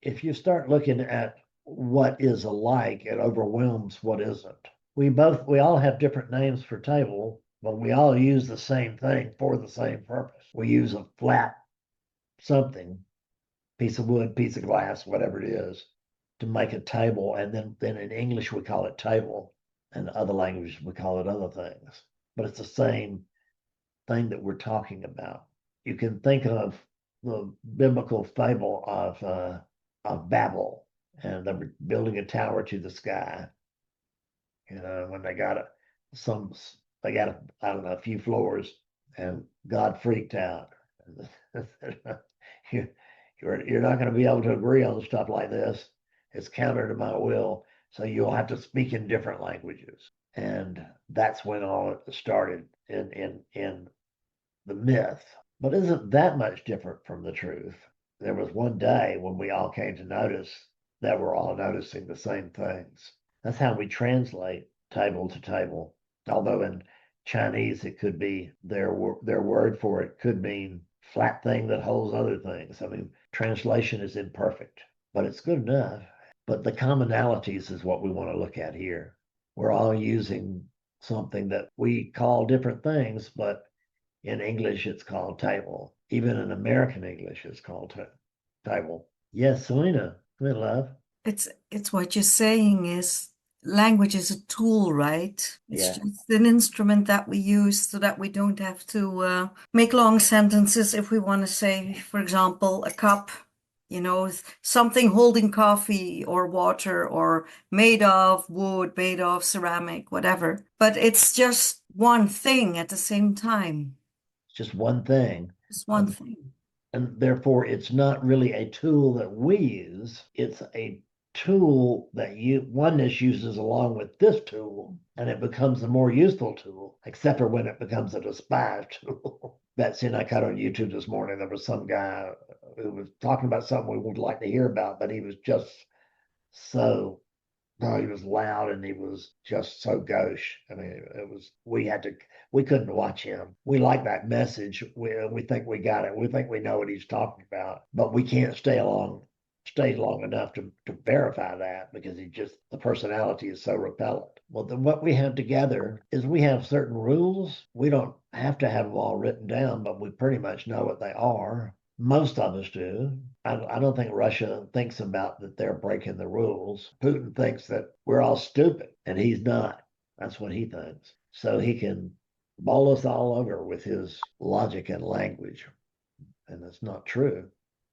if you start looking at what is alike, it overwhelms what isn't. We all have different names for table, but we all use the same thing for the same purpose. We use a flat something, piece of wood, piece of glass, whatever it is, to make a table. And then in English, we call it table. And other languages, we call it other things. But it's the same thing that we're talking about. You can think of the biblical fable of Babel, and they were building a tower to the sky. When they got they got I don't know, a few floors, and God freaked out. you, you're not going to be able to agree on stuff like this. It's counter to my will. So you'll have to speak in different languages. And that's when all it started in the myth. But isn't that much different from the truth? There was one day when we all came to notice that we're all noticing the same things. That's how we translate table to table. Although in Chinese, it could be their word for it could mean flat thing that holds other things. I mean, translation is imperfect, but it's good enough. But the commonalities is what we want to look at here. We're all using something that we call different things, but in English, it's called table. Even in American English, it's called table. Yes, Selena, come in, love. It's what you're saying is language is a tool, right? It's Yeah, just an instrument that we use so that we don't have to make long sentences if we want to say, for example, a cup, something holding coffee or water or made of wood, made of ceramic, whatever. But it's just one thing at the same time. it's just one thing. It's one Um, thing. and therefore, it's not really a tool that we use. It's a tool that oneness uses along with this tool, and it becomes a more useful tool, except for when it becomes a despised tool. Betsy and I caught on YouTube this morning. There was some guy who was talking about something we would like to hear about, but he was just so no, he was loud and he was just so gauche. I mean, we couldn't watch him. We like that message. We think we got it. We think we know what he's talking about, but we can't stay long enough to verify that because the personality is so repellent. Well, then what we have together is we have certain rules. We don't have to have them all written down, but we pretty much know what they are. Most of us do. I don't think Russia thinks about that they're breaking the rules. Putin thinks that we're all stupid, and he's not. That's what he thinks. So he can bowl us all over with his logic and language. And that's not true.